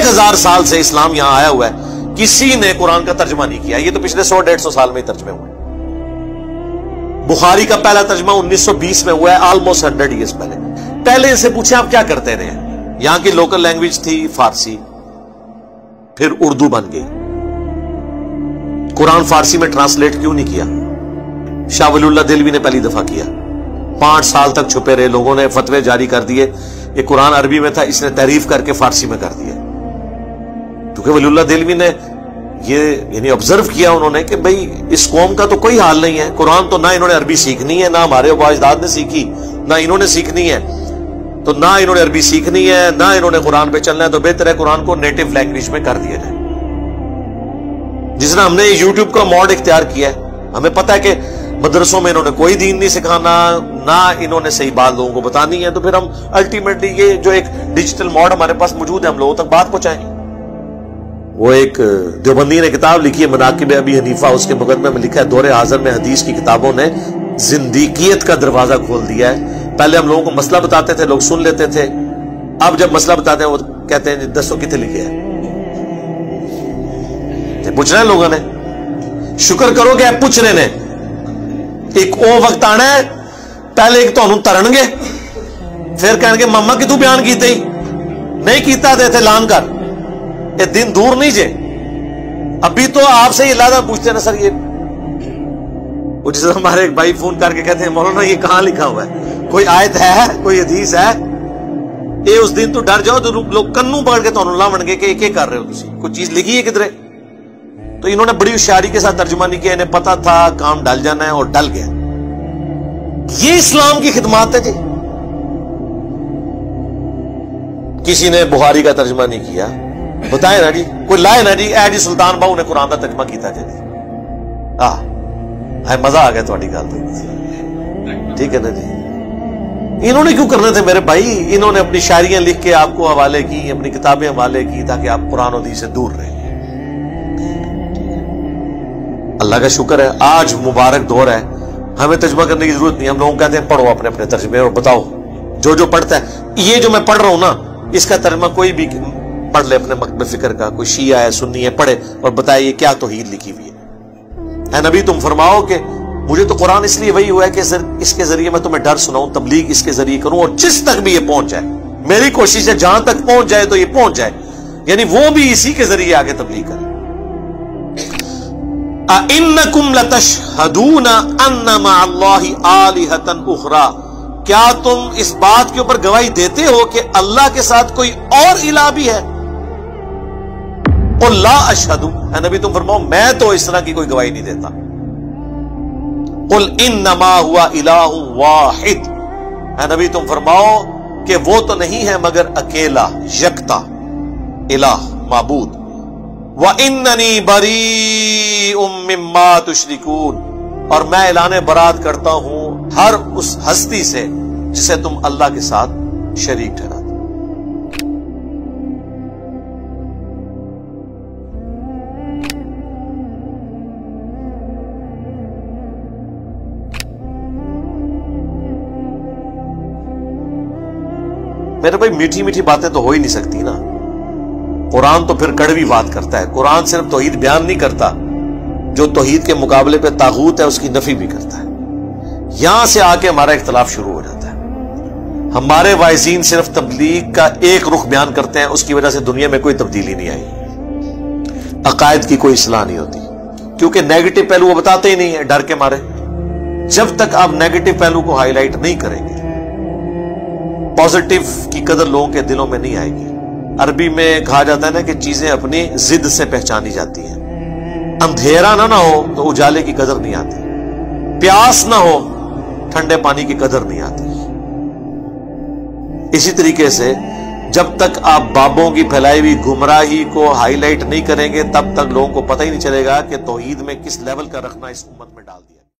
1000 سال سے اسلام یہاں آیا ہوا ہے، کسی نے قرآن کا ترجمہ نہیں کیا. یہ تو پچھلے 100-150 سال میں ہی ترجمے ہوئے. بخاری کا پہلا ترجمہ 1920 میں ہوا ہے، آلموسٹ 100 ایئرس پہلے. پہلے ان سے پوچھیں آپ کیا کرتے رہے؟ یہاں کی لوکل لینگویج تھی فارسی، پھر اردو بن گئی. قرآن فارسی میں ٹرانسلیٹ کیوں نہیں کیا؟ شاہ ولی اللہ دہلوی نے پہلی دفعہ کیا. 5 سال تک چھپے رہے، لوگوں نے فتوے جاری کر دیے. یہ قرآن عربی میں تھا، اس نے تحریف کر کے فارسی میں کر دیا. کیونکہ ولی اللہ دہلوی نے یہ یعنی آبزرو کیا انہوں نے کہ بھئی اس قوم کا تو کوئی حال نہیں ہے. قرآن تو نہ انہوں نے عربی سیکھنی ہے، نہ ہمارے ابا اجداد نے سیکھی، نہ انہوں نے سیکھنی ہے. تو نہ انہوں نے عربی سیکھنی ہے، نہ انہوں نے قرآن پہ چلنا ہے. تو بہتر ہے قرآن کو نیٹو لینگویج میں کر دیا جائے. جس طرح ہم نے یوٹیوب کا موڈ اختیار کیا ہے، ہمیں پتہ ہے کہ مدرسوں میں انہوں نے کوئی دین نہیں سکھانا، نہ انہوں نے صحیح بات لوگوں کو بتانی ہے. تو پھر ہم الٹیمیٹلی یہ جو ایک ڈیجیٹل موڈ ہمارے پاس موجود ہے، ہم لوگوں تک بات پہنچائیں. وہ ایک دیوبندی نے کتاب لکھی ہے مناقب ابی حنیفہ، اس کے مقدمے میں لکھا ہے دور حاضر میں حدیث کی کتابوں نے زندیقیت کا دروازہ کھول دیا ہے. پہلے ہم لوگوں کو مسئلہ بتاتے تھے، لوگ سن لیتے تھے. اب جب مسئلہ بتاتے ہیں وہ کہتے ہیں دسو کتنے لکھے ہے. پوچھ رہے ہیں لوگوں نے، شکر کرو کہ آپ پوچھ رہے نے. ایک او وقت آنا ہے پہلے ایک تو انہوں ترن گے، پھر کہیں گے ماما کہ تو بیان کیتے ہی نہیں کیتا دیتے لان کر. یہ دن دور نہیں جے. ابھی تو آپ سے یہ لادہ پوچھتے ہیں نا سر، یہ وہ جس ہمارے ایک بھائی فون کر کے کہتے ہیں مولانا یہ کہاں لکھا ہوا ہے، کوئی آیت ہے، کوئی حدیث ہے؟ یہ اس دن تو ڈر جاؤ تو لوگ کنوں پکڑ کے تو لاون گے کہ یہ کیا کر رہے ہو تسی، کوئی چیز لکھی ہے کدھر؟ تو انہوں نے بڑی ہوشیاری کے ساتھ ترجمہ نہیں کیا، انہیں پتا تھا کام ڈل جانا ہے اور ڈل گیا. یہ اسلام کی خدمات ہے جی. کسی نے بخاری کا ترجمہ نہیں کیا، بتائیں نا جی، کوئی لائے نا جی اے جی سلطان باہو نے قرآن کا ترجمہ کیتا جی. مزہ آ گیا تھوڑی گل تو ٹھیک ہے نا جی. انہوں نے کیوں کرنے تھے میرے بھائی؟ انہوں نے اپنی شاعریاں لکھ کے آپ کو حوالے کی، اپنی کتابیں حوالے کی تاکہ آپ قرآن و حدیث سے دور رہیں. اللہ کا شکر ہے آج مبارک دور ہے، ہمیں ترجمہ کرنے کی ضرورت نہیں. ہم لوگوں کہتے ہیں پڑھو اپنے اپنے ترجمے اور بتاؤ جو پڑھتا ہے. یہ جو میں پڑھ رہا ہوں نا، اس کا ترجمہ کوئی بھی پڑھ لے اپنے مکتب فکر کا، کوئی شیعہ ہے سنی ہے، پڑھے اور بتائے یہ کیا توحید لکھی ہوئی ہے. اے نبی تم فرماؤ کہ مجھے تو قرآن اس لیے وہی ہوا ہے کہ اس کے ذریعے میں تمہیں ڈر سناؤں، تبلیغ اس کے ذریعے کروں، اور جس تک بھی یہ پہنچ جائے میری کوشش ہے جہاں تک پہنچ جائے تو یہ پہنچ جائے، یعنی وہ بھی اسی کے ذریعے آگے تبلیغ کرے. اَإِنَّكُمْ لَتَشْهَدُونَ أَنَّ مَعَ اللَّهِ آلِهَةً أُخْرَى، کیا تم اس بات کے اوپر گواہی دیتے ہو کہ اللہ کے ساتھ کوئی اور الہ بھی ہے؟ قُلْ لَا أَشْهَدُ، اے نبی تم فرماؤ میں تو اس طرح کی کوئی گواہی نہیں دیتا. قُلْ إِنَّمَا هُوَ إِلَٰهٌ وَاحِدٌ، اے نبی تم فرماؤ کہ وہ تو نہیں ہے مگر اکیلا یکتا الہ معبود. وَإِنَّنِي بَرِيءٌ مِّمَّا تُشْرِكُونَ، اور میں اعلان برات کرتا ہوں ہر اس ہستی سے جسے تم اللہ کے ساتھ شریک ٹھہراتے. میرے بھائی میٹھی میٹھی باتیں تو ہو ہی نہیں سکتی نا. قرآن تو پھر کڑوی بات کرتا ہے. قرآن صرف توحید بیان نہیں کرتا، جو توحید کے مقابلے پہ طاغوت ہے اس کی نفی بھی کرتا ہے. یہاں سے آ کے ہمارا اختلاف شروع ہو جاتا ہے. ہمارے واعظین صرف تبلیغ کا ایک رخ بیان کرتے ہیں، اس کی وجہ سے دنیا میں کوئی تبدیلی نہیں آئی، عقائد کی کوئی اصلاح نہیں ہوتی، کیونکہ نیگیٹو پہلو وہ بتاتے ہی نہیں ہے ڈر کے مارے. جب تک آپ نیگیٹو پہلو کو ہائی لائٹ نہیں کریں گے، پازیٹو کی قدر لوگوں کے دلوں میں نہیں آئے گی. عربی میں کہا جاتا ہے نا کہ چیزیں اپنی ضد سے پہچانی جاتی ہیں. اندھیرا نہ ہو تو اجالے کی قدر نہیں آتی، پیاس نہ ہو ٹھنڈے پانی کی قدر نہیں آتی. اسی طریقے سے جب تک آپ بابوں کی پھیلائی ہوئی گمراہی کو ہائی لائٹ نہیں کریں گے، تب تک لوگوں کو پتہ ہی نہیں چلے گا کہ توحید میں کس لیول کا رکھنا اس امت میں ڈال دیا.